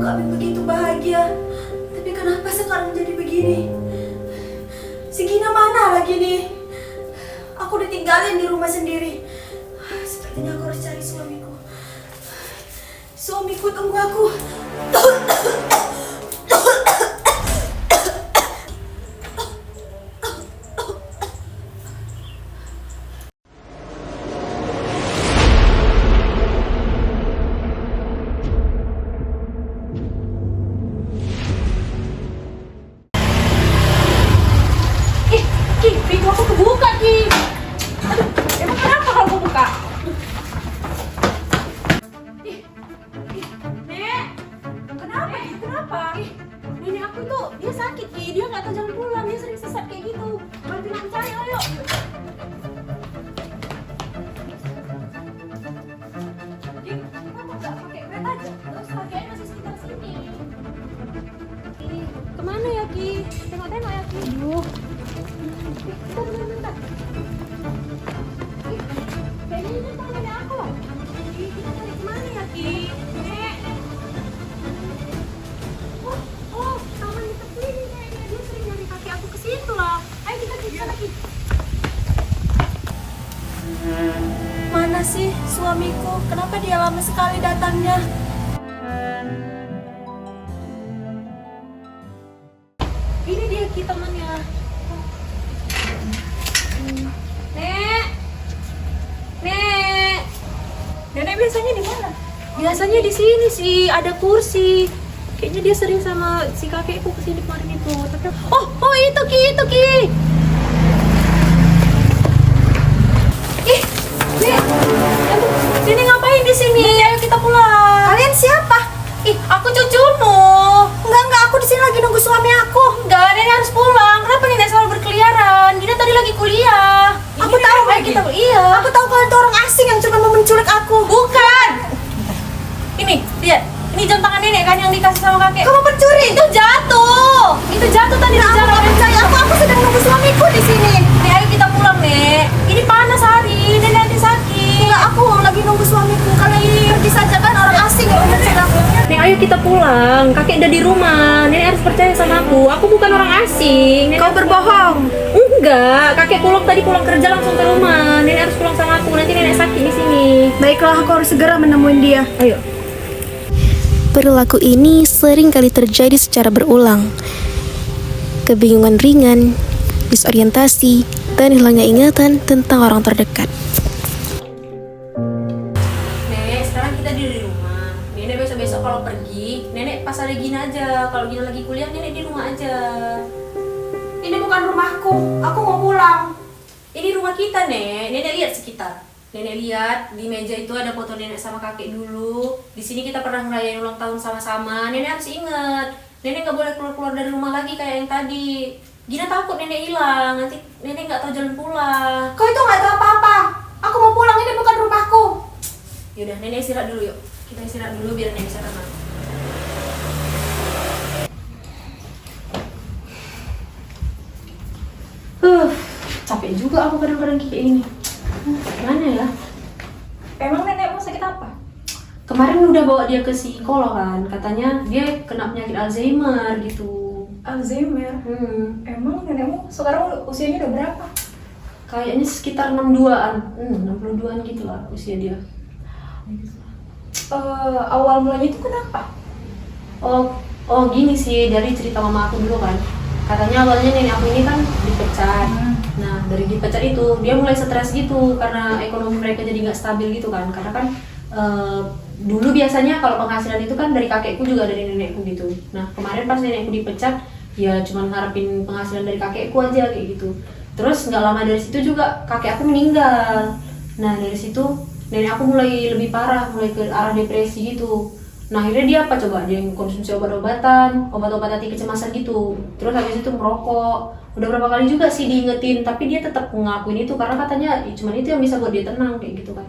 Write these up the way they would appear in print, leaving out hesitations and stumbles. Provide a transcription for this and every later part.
kami begitu bahagia. Tapi kenapa sekarang jadi begini? Si Gina mana lagi nih? Aku ditinggalin di rumah sendiri. Sepertinya aku harus cari suamiku. Suamiku, tunggu aku. Ki, pintu aku kebuka, Ki. Aduh, emang kenapa kalau aku buka? Nek, kenapa? Kenapa? Nenek aku tuh, dia sakit, Ki. Dia nggak tahu jalan pulang. Dia sering sesat kayak gitu. Bantuin aku cari, ayo. Ki, kenapa nggak pakai grab aja? Terus pakaian masih sekitar sini. Ki, kemana ya, Ki? Tengok-tengok ya, Ki. Aduh. Bentar. Kayaknya ini tahu nenek aku. Kita cari kemana ya, Ki? Nek. Oh, taman di tepi ini kayaknya. Dia sering nyari kaki aku ke situ lah. Ayo kita ke sana, Ki. Mana sih suamiku? Kenapa dia lama sekali datangnya? Ini dia, Ki, temannya. Nek. Nek. Nenek biasanya di mana? Biasanya di sini sih, ada kursi. Kayaknya dia sering sama si kakekku kesini kemarin itu. Tapi oh itu Ki, itu Ki. Ih, Nek. Nenek ngapain di sini? Ayo kita pulang. Kalian siapa? Ih, aku cucumu. Enggak, aku di sini lagi nunggu suami aku. Enggak, nenek harus pulang. Kenapa nenek selalu berkeliaran? Gina tadi lagi kuliah. Aku tahu kayak gitu. Iya. Aku tahu kalian itu orang asing yang cuma mau menculik aku. Bukan. Ini, lihat. Ini jam tangan nenek kan yang dikasih sama kakek. Kamu pencuri. Itu jatuh. Itu jatuh tadi di Aku jalan. nggak percaya. Aku sedang nunggu suamiku di sini. Nek, ayo kita pulang, Nek. Ini panas hari. Nenek nanti sakit. Enggak, aku lagi nunggu suamiku. Kalian pergi saja, kan orang asing yang mau menculik aku. Nek, ayo kita pulang. Kakek udah di rumah. Nenek harus percaya sama aku. Aku bukan orang asing. Nenek Kau berbohong. Enggak, kakek tadi pulang kerja langsung ke rumah. Nenek harus pulang sama aku. Nanti nenek sakit di sini. Baiklah, aku harus segera menemui dia. Ayo. Perilaku ini sering kali terjadi secara berulang. Kebingungan ringan, disorientasi, dan hilangnya ingatan tentang orang terdekat. Nek, sekarang kita di rumah. Nenek besok-besok kalau pergi, nenek pas ada Gina aja. Kalau Gina lagi kuliah, nenek di rumah aja. Ini bukan rumahku. Aku mau pulang. Ini rumah kita, Nek. Nenek lihat sekitar. Nenek lihat di meja itu ada foto nenek sama kakek dulu. Di sini kita pernah ngerayain ulang tahun sama-sama. Nenek harus inget. Nenek nggak boleh keluar-keluar dari rumah lagi kayak yang tadi. Gina takut nenek hilang. Nanti nenek nggak tahu jalan pulang. Kau itu nggak tahu apa-apa. Aku mau pulang. Ini bukan rumahku. Yaudah, nenek istirahat dulu yuk. Kita istirahat dulu biar nenek bisa tenang. Capek juga aku kadang-kadang kayak ini. Gimana ya? Emang nenekmu sakit apa? Kemarin udah bawa dia ke psikolog kan, katanya dia kena penyakit Alzheimer gitu. Alzheimer. Emang nenekmu sekarang usianya udah berapa? Kayaknya sekitar 62-an, 62-an gitu lah usia dia. Awal mulanya itu kenapa? Oh gini sih, dari cerita mama aku dulu kan. Katanya awalnya nenek aku ini kan dipecat. Nah dari dipecat itu dia mulai stres gitu karena ekonomi mereka jadi nggak stabil gitu kan. Karena kan dulu biasanya kalau penghasilan itu kan dari kakekku juga dari nenekku gitu. Nah kemarin pas nenekku dipecat ya cuma ngarepin penghasilan dari kakekku aja kayak gitu. Terus nggak lama dari situ juga kakek aku meninggal. Nah dari situ nenek aku mulai lebih parah, mulai ke arah depresi gitu. Nah akhirnya dia apa coba? Dia konsumsi obat-obatan anti kecemasan gitu. Terus habis itu merokok. Udah berapa kali juga sih diingetin, tapi dia tetap ngelakuin itu karena katanya cuman itu yang bisa buat dia tenang kayak gitu kan.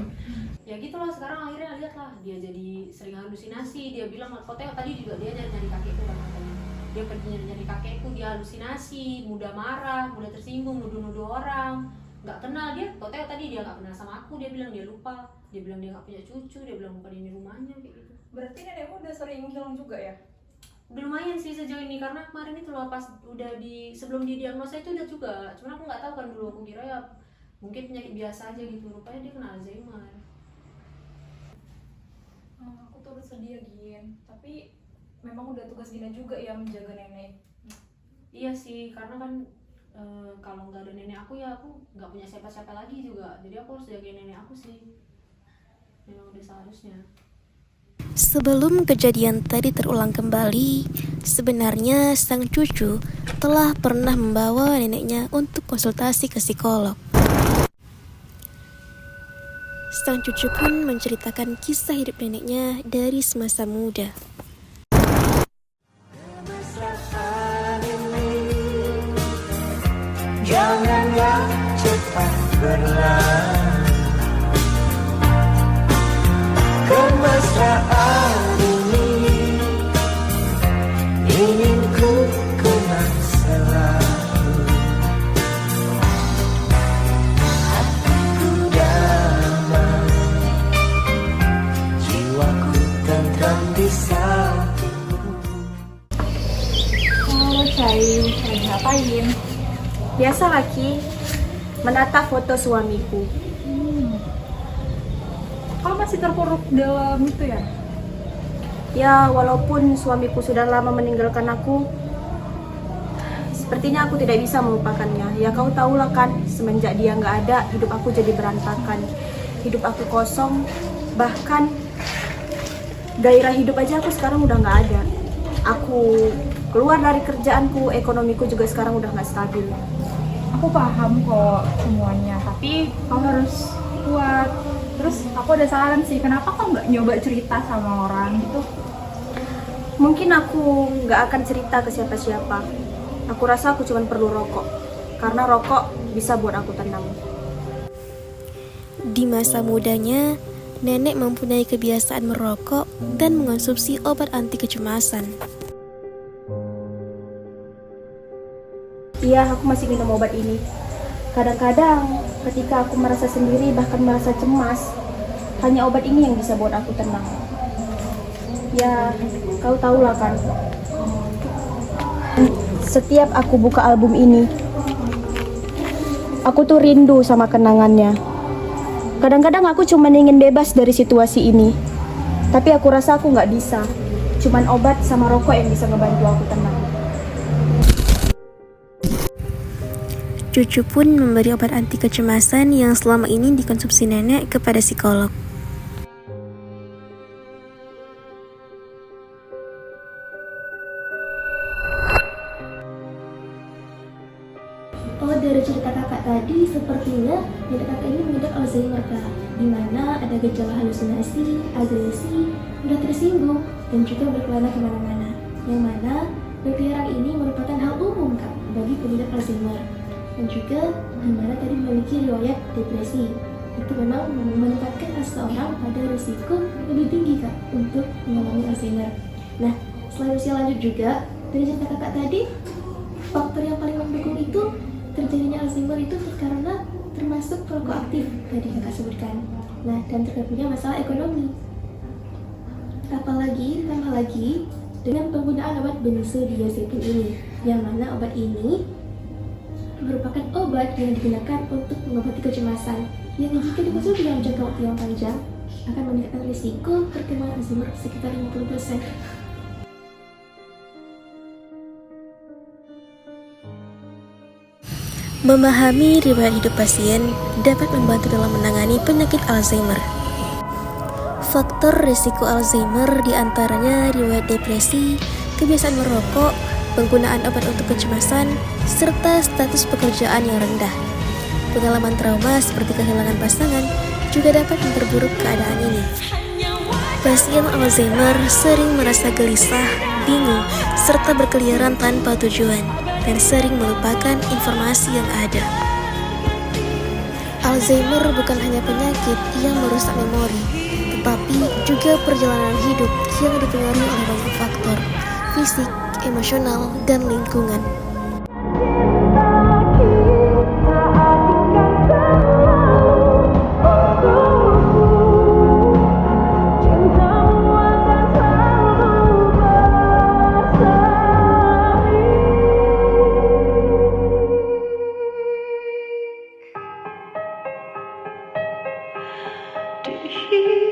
Ya gitulah, sekarang akhirnya lihatlah dia jadi sering halusinasi. Dia bilang, kok tengok tadi juga dia nyari-nyari kakekku kan katanya. Dia pergi nyari-nyari kakekku, dia halusinasi, mudah marah, mudah tersinggung, nuduh-nuduh orang. nggak kenal dia. Kau tahu tadi dia nggak kenal sama aku, dia bilang dia lupa, dia bilang dia nggak punya cucu, dia bilang bukan ini rumahnya kayak gitu. Berarti nenekmu udah sering hilang juga ya? Udah lumayan sih sejauh ini, karena kemarin itu loh pas udah sebelum didiagnosa itu udah juga, cuman aku nggak tahu kan dulu, aku kira ya mungkin penyakit biasa aja gitu, rupanya dia kena Alzheimer. Aku turut sedih ya Gin, tapi memang udah tugas Gina juga ya menjaga nenek. Iya sih, karena kan kalau nggak ada nenek aku ya aku nggak punya siapa-siapa lagi juga, jadi aku harus jagain nenek aku sih, memang udah seharusnya. Sebelum kejadian tadi terulang kembali, sebenarnya sang cucu telah pernah membawa neneknya untuk konsultasi ke psikolog. Sang cucu pun menceritakan kisah hidup neneknya dari semasa muda. Janganlah cepat berlalu, kemesraan ini ingin ku kenang selalu. Hatiku damai, jiwaku tentram di sampingmu. Halo Cai, lagi ngapain? Biasa lagi menata foto suamiku. Kau masih terpuruk dalam itu ya? Ya, walaupun suamiku sudah lama meninggalkan aku, sepertinya aku tidak bisa melupakannya. Ya kau tahulah kan, semenjak dia nggak ada, hidup aku jadi berantakan. Hidup aku kosong, bahkan gairah hidup aja aku sekarang udah nggak ada. Aku keluar dari kerjaanku, ekonomiku juga sekarang udah nggak stabil. Aku paham kok semuanya, tapi kau harus kuat. Terus aku ada saran sih, kenapa kau nggak nyoba cerita sama orang gitu? Mungkin aku nggak akan cerita ke siapa-siapa. Aku rasa aku cuma perlu rokok, karena rokok bisa buat aku tenang. Di masa mudanya, nenek mempunyai kebiasaan merokok dan mengonsumsi obat anti kecemasan. Iya, aku masih minum obat ini. Kadang-kadang ketika aku merasa sendiri, bahkan merasa cemas, hanya obat ini yang bisa buat aku tenang. Ya, kau tahulah kan. Setiap aku buka album ini, aku tuh rindu sama kenangannya. Kadang-kadang aku cuma ingin bebas dari situasi ini, tapi aku rasa aku nggak bisa. Cuman obat sama rokok yang bisa ngebantu aku tenang. Cucu pun memberi obat anti kecemasan yang selama ini dikonsumsi nenek kepada psikolog. Oh, dari cerita kakak tadi, sepertinya nenek kakak ini mengidap Alzheimer, Kak, di mana ada gejala halusinasi, agresi, mudah tersinggung, dan juga berkelana kemana-mana. Yang mana berkeliaran ini merupakan hal umum, Kak, bagi pengidap Alzheimer. Dan juga Hamara tadi memiliki riwayat depresi. Itu memang menempatkan seseorang pada risiko lebih tinggi, Kak, untuk mengalami Alzheimer. Nah, selain usia lanjut juga, dari cerita kakak tadi, faktor yang paling mendukung itu terjadinya Alzheimer itu karena termasuk perokok aktif tadi kakak sebutkan. Nah, dan tergabungnya masalah ekonomi. Tambah lagi dengan penggunaan obat benzodiazepin ini, yang mana obat ini merupakan obat yang digunakan untuk mengobati kecemasan yang jika dikonsumsi dalam jangka waktu yang panjang akan meningkatkan risiko terkena Alzheimer sekitar 50%. Memahami riwayat hidup pasien dapat membantu dalam menangani penyakit Alzheimer. Faktor risiko Alzheimer diantaranya riwayat depresi, kebiasaan merokok, penggunaan obat untuk kecemasan, serta status pekerjaan yang rendah. Pengalaman trauma seperti kehilangan pasangan juga dapat memperburuk keadaan ini. Pasien Alzheimer sering merasa gelisah, bingung, serta berkeliaran tanpa tujuan, dan sering melupakan informasi yang ada. Alzheimer bukan hanya penyakit yang merusak memori, tetapi juga perjalanan hidup yang dipengaruhi oleh banyak faktor, fisik, emosional, dan lingkungan. Cinta kita akan hati